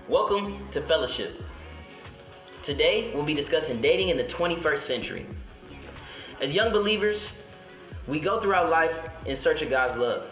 Welcome to Fellowship. Today, we'll be discussing dating in the 21st century. As young believers, we go throughout life in search of God's love.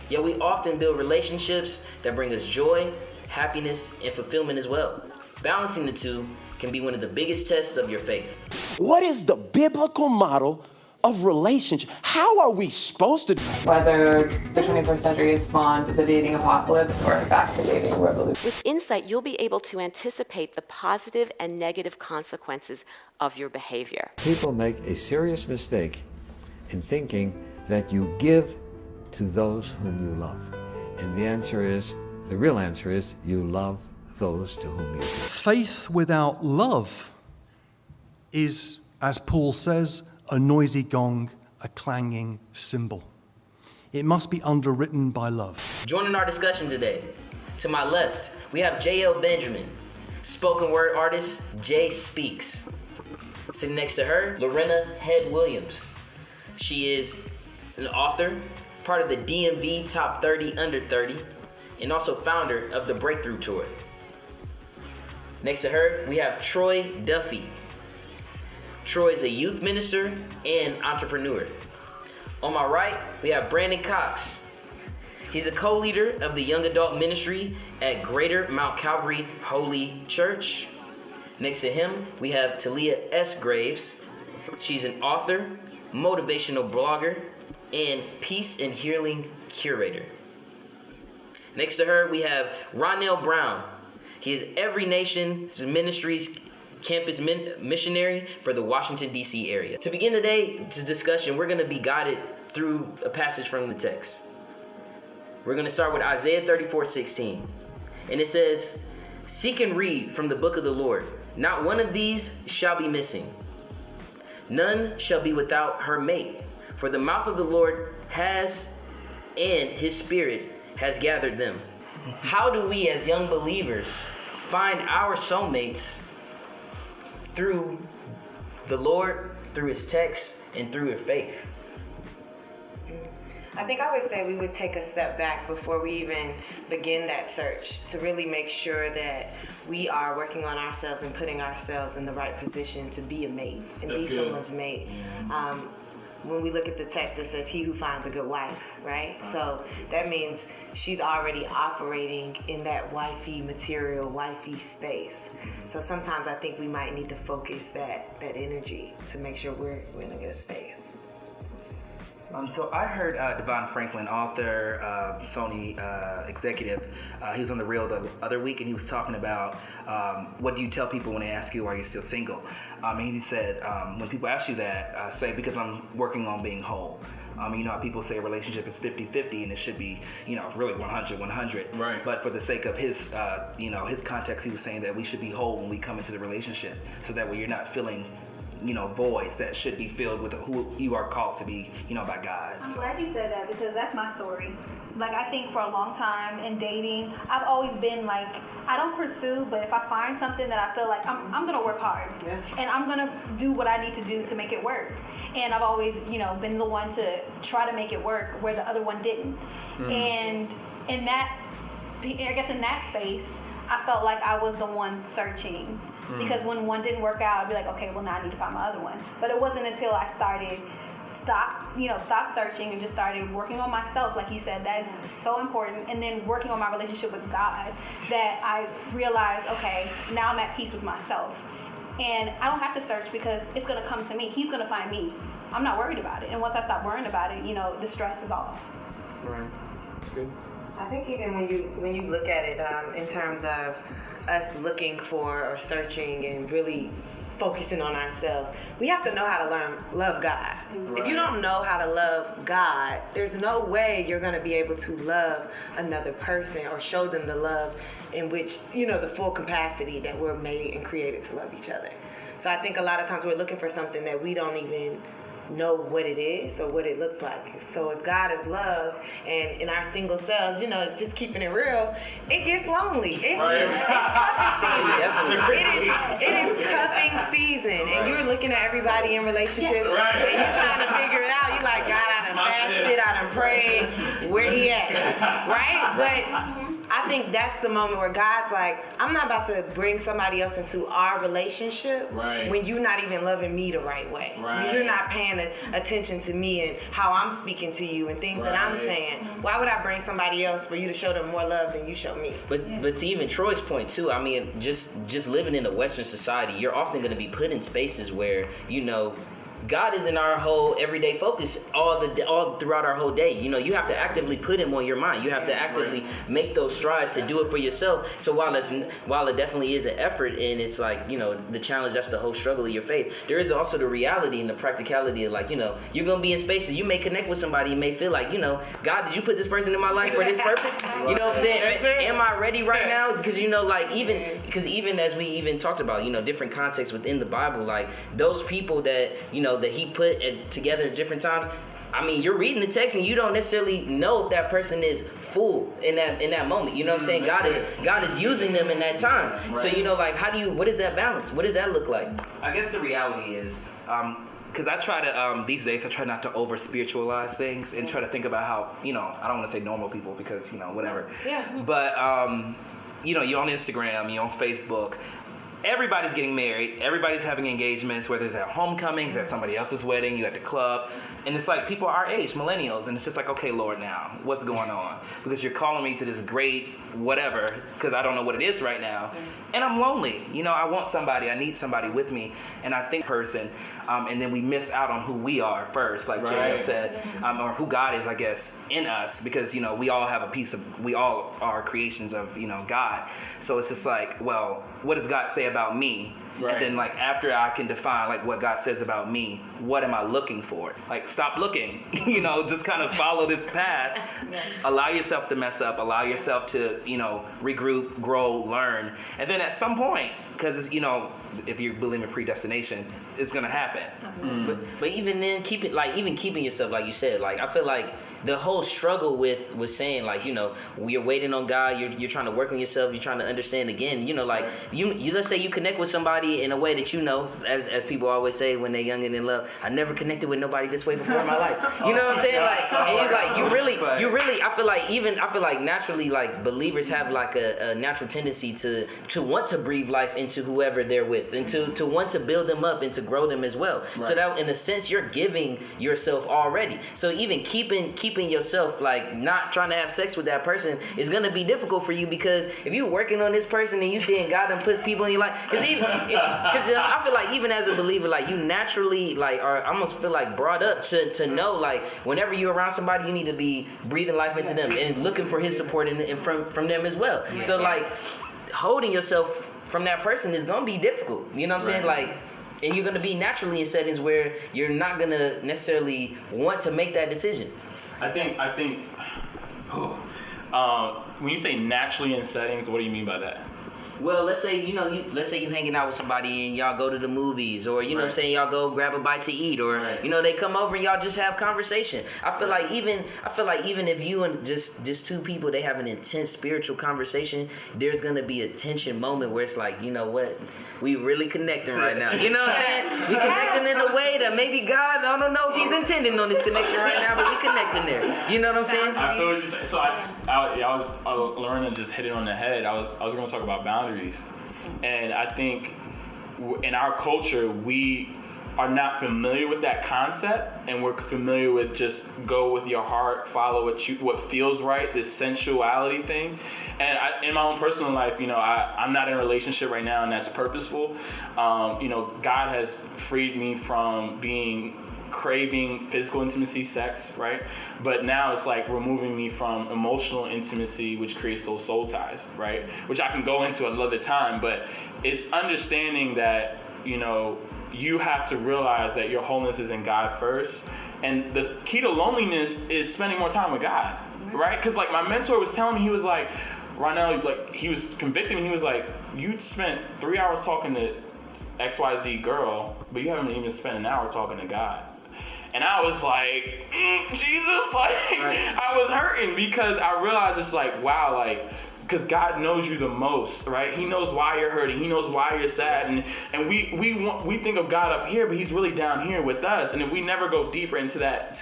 Yet we often build relationships that bring us joy, happiness, and fulfillment as well. Balancing the two can be one of the biggest tests of your faith. What is the biblical model of relationship? How are we supposed to? Whether the 21st century has spawned the dating apocalypse or in fact the dating revolution. With insight, you'll be able to anticipate the positive and negative consequences of your behavior. People make a serious mistake in thinking that you give to those whom you love. And the real answer is, you love those to whom you give. Faith without love is, as Paul says, a noisy gong, a clanging cymbal. It must be underwritten by love. Joining our discussion today, to my left, we have Jael Benjamin, spoken word artist, Jay Speaks. Sitting next to her, Laurina Hedd-Williams. She is an author, part of the DMV Top 30 Under 30, and also founder of the Breakthrough Tour. Next to her, we have Troy Duffie. Troy is a youth minister and entrepreneur. On my right, we have Brandon Cox. He's a co-leader of the young adult ministry at Greater Mount Calvary Holy Church. Next to him, we have Taliah S. Graves. She's an author, motivational blogger, and peace and healing curator. Next to her, we have Ronnell Brown. He is Every Nation Ministries campus missionary for the Washington, D.C. area. To begin today's discussion, we're going to be guided through a passage from the text. We're going to start with Isaiah 34:16. And it says, "Seek and read from the book of the Lord. Not one of these shall be missing. None shall be without her mate. For the mouth of the Lord has, and his spirit has gathered them." How do we as young believers find our soulmates? Through the Lord, through his text, and through your faith. I think I would say we would take a step back before we even begin that search to really make sure that we are working on ourselves and putting ourselves in the right position to be a mate and be someone's mate. When we look at the text, it says, "He who finds a good wife," right? So that means she's already operating in that wifey material, wifey space. So sometimes I think we might need to focus that energy to make sure we're in a good space. So I heard Devon Franklin, author, Sony executive, he was on The Real the other week, and he was talking about what do you tell people when they ask you, are you still single? And he said, when people ask you that, say, because I'm working on being whole. You know how people say a relationship is 50-50 and it should be, really 100-100. Right. But for the sake of his, his context, he was saying that we should be whole when we come into the relationship, so that way you're not filling voids that should be filled with who you are called to be, by God. I'm glad you said that, because that's my story. Like, I think for a long time in dating, I've always been like, I don't pursue, but if I find something that I feel like I'm gonna work hard, and I'm gonna do what I need to do to make it work. And I've always, been the one to try to make it work where the other one didn't. And in that space, I felt like I was the one searching. Because when one didn't work out, I'd be like, okay, well, now I need to find my other one. But it wasn't until I stopped searching and just started working on myself, like you said, that is so important, and then working on my relationship with God, that I realized, okay, now I'm at peace with myself. And I don't have to search, because it's going to come to me. He's going to find me. I'm not worried about it. And once I stop worrying about it, the stress is off. Right. That's good. I think even when you look at it in terms of us looking for or searching and really focusing on ourselves, we have to know how to love God. Right. If you don't know how to love God, there's no way you're going to be able to love another person or show them the love in which, the full capacity that we're made and created to love each other. So I think a lot of times we're looking for something that we don't even know what it is or what it looks like. So if God is love, and in our single selves, just keeping it real, it gets lonely. It's cuffing season. It is cuffing season, and you're looking at everybody in relationships, and you're trying to figure it out. You're like, God, I done fasted, I done prayed, where he at, right? But I think that's the moment where God's like, I'm not about to bring somebody else into our relationship when you're not even loving me the right way. When you're not paying attention to me and how I'm speaking to you and things that I'm saying. Why would I bring somebody else for you to show them more love than you show me? But to even Troy's point too, I mean, just living in a Western society, you're often going to be put in spaces where, you know, God is in our whole everyday focus all throughout our whole day. You know, you have to actively put him on your mind. You have to actively make those strides to do it for yourself. So while it definitely is an effort and it's like, you know, the challenge, that's the whole struggle of your faith, there is also the reality and the practicality of like, you know, you're going to be in spaces, you may connect with somebody, you may feel like, you know, God, did you put this person in my life for this purpose? You know what I'm saying? Am I ready right now? Because, you know, like even as we even talked about, you know, different contexts within the Bible, like those people that, you know, that he put together at different times. I mean, you're reading the text and you don't necessarily know if that person is full in that moment. You know what I'm saying? God is using them in that time. Right. So, you know, like, what is that balance? What does that look like? I guess the reality is, because I try to, these days, I try not to over spiritualize things and try to think about how, you know, I don't want to say normal people because, you know, whatever. Yeah. But, you know, you're on Instagram, you're on Facebook. Everybody's getting married. Everybody's having engagements, whether it's at homecomings, at somebody else's wedding, you at the club. And it's like people our age, millennials. And it's just like, okay, Lord, now, what's going on? Because you're calling me to this great whatever, because I don't know what it is right now. And I'm lonely. You know, I want somebody. I need somebody with me. And I think person. And then we miss out on who we are first, like Jael said, or who God is, I guess, in us. Because, you know, we all have we all are creations of, you know, God. So it's just like, well, what does God say about me? Right. And then, like, after I can define, like, what God says about me, what am I looking for? Like, stop looking, you know, just kind of follow this path. Allow yourself to mess up. Allow yourself to, you know, regroup, grow, learn. And then at some point, because, you know, if you believe in predestination, it's going to happen. But even then, keeping yourself, like you said, like, I feel like the whole struggle with saying, like, you know, you're waiting on God, you're trying to work on yourself, you're trying to understand again, you know, like, you let's say you connect with somebody in a way that, you know, as people always say when they're young and in love, I never connected with nobody this way before in my life. You know what I'm saying? Like, and it's like, you really, I feel like naturally, like, believers have like a natural tendency to want to breathe life into whoever they're with, and to want to build them up and to grow them as well. Right. So that in a sense, you're giving yourself already. So even keeping yourself, like, not trying to have sex with that person is going to be difficult for you, because if you're working on this person and you seeing God and puts people in your life, because I feel like even as a believer, like, you naturally, like, are almost feel like brought up to know, like, whenever you're around somebody, you need to be breathing life into them and looking for his support and from them as well. So, like, holding yourself from that person is going to be difficult. You know what I'm saying? Like, and you're going to be naturally in settings where you're not going to necessarily want to make that decision. I think when you say naturally in settings, what do you mean by that? Well, let's say you hanging out with somebody and y'all go to the movies, or, you know what I'm saying, y'all go grab a bite to eat, or, you know, they come over and y'all just have conversation. I feel like even if you and just two people, they have an intense spiritual conversation, there's going to be a tension moment where it's like, you know what, we really connecting right now. You know what I'm saying? We connecting in a way that maybe God, I don't know if he's intending on this connection right now, but we connecting there. You know what I'm saying? I feel what you're saying. So I was Laurina just hit it on the head. I was going to talk about boundaries. And I think in our culture, we are not familiar with that concept, and we're familiar with just go with your heart, follow what feels right, this sensuality thing. And in my own personal life, you know, I'm not in a relationship right now, and that's purposeful. You know, God has freed me from craving physical intimacy, sex, right? But now it's like removing me from emotional intimacy, which creates those soul ties, right? Which I can go into another time, but it's understanding that, you know, you have to realize that your wholeness is in God first. And the key to loneliness is spending more time with God, right? Because, like, my mentor was telling me, he was like, Ronnell, like, he was convicting me, he was like, you spent 3 hours talking to XYZ girl, but you haven't even spent an hour talking to God. And I was like, Jesus, like, I was hurting, because I realized it's like, wow, like, because God knows you the most, right? He knows why you're hurting. He knows why you're sad, and we think of God up here, but He's really down here with us. And if we never go deeper into that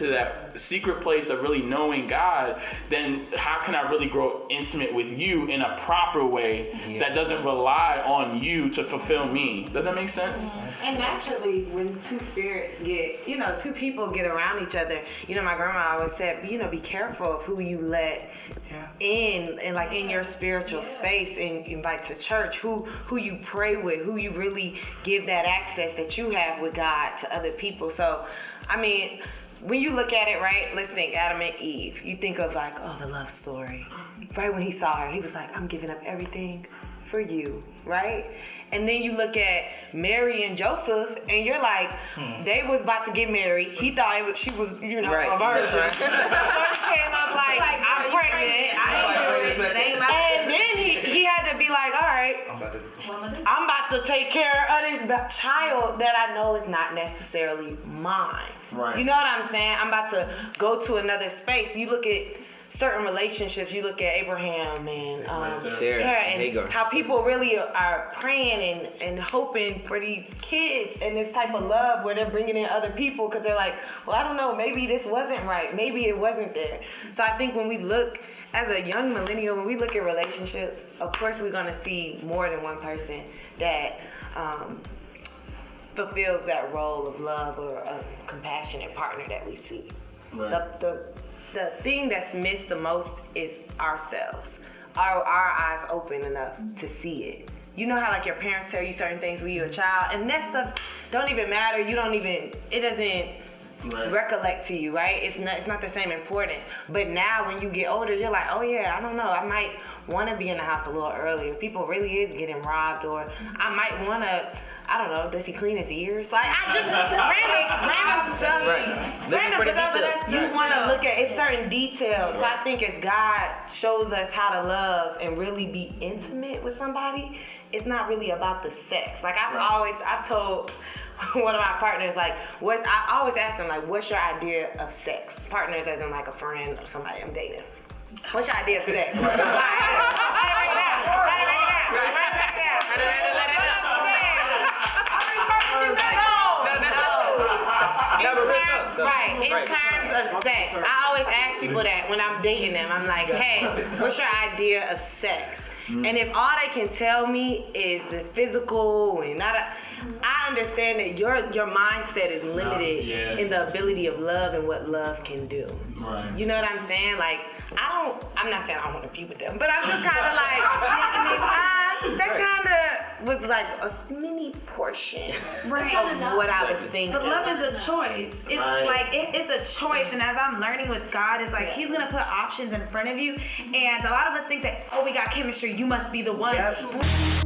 secret place of really knowing God, then how can I really grow intimate with you in a proper way that doesn't rely on you to fulfill me? Does that make sense? And naturally, when two spirits get, two people get around each other, my grandma always said, be careful of who you let in, and like in your spiritual space, and invite to church, who you pray with, who you really give that access that you have with God to other people. So, I mean, when you look at it, right, let's think Adam and Eve. You think of like, the love story. Right when he saw her, he was like, I'm giving up everything for you, right? And then you look at Mary and Joseph, and you're like, they was about to get married. He thought she was, a virgin. Shorty came up like, I'm pregnant. I ain't doing it. And then he had to be like, all right, I'm about to take care of this child that I know is not necessarily mine. Right. You know what I'm saying? I'm about to go to another space. You look at certain relationships, you look at Abraham and Sarah and Hagar. How people really are praying and hoping for these kids and this type of love where they're bringing in other people because they're like, well, I don't know, maybe this wasn't right, maybe it wasn't there. So I think when we look, as a young millennial, when we look at relationships, of course we're gonna see more than one person that fulfills that role of love or a compassionate partner that we see. Right. The thing that's missed the most is ourselves. Our eyes open enough to see it. You know how like your parents tell you certain things when you're a child, and that stuff don't even matter. It doesn't recollect to you, right? It's not the same importance. But now when you get older, you're like, oh yeah, I don't know, I might want to be in the house a little earlier. People really is getting robbed, or I might want to, I don't know, does he clean his ears? Like, I just, random stuff. Random stuff that you want to look at. It's certain details. So I think as God shows us how to love and really be intimate with somebody, it's not really about the sex. Like, I've told one of my partners, like, I always ask them, like, what's your idea of sex? Partners as in like a friend or somebody I'm dating. What's your idea of sex? In terms of sex, I always ask people that when I'm dating them. I'm like, hey, what's your idea of sex? And if all they can tell me is the physical and I understand that your mindset is limited in the ability of love and what love can do. Right. You know what I'm saying? Like, I'm not saying I don't want to be with them, but I'm just kind of like, that kind of was like a mini portion of what I was thinking. But love is a choice. It's like, it's a choice. And as I'm learning with God, it's like, He's going to put options in front of you. And a lot of us think that, we got chemistry, you must be the one. Yep.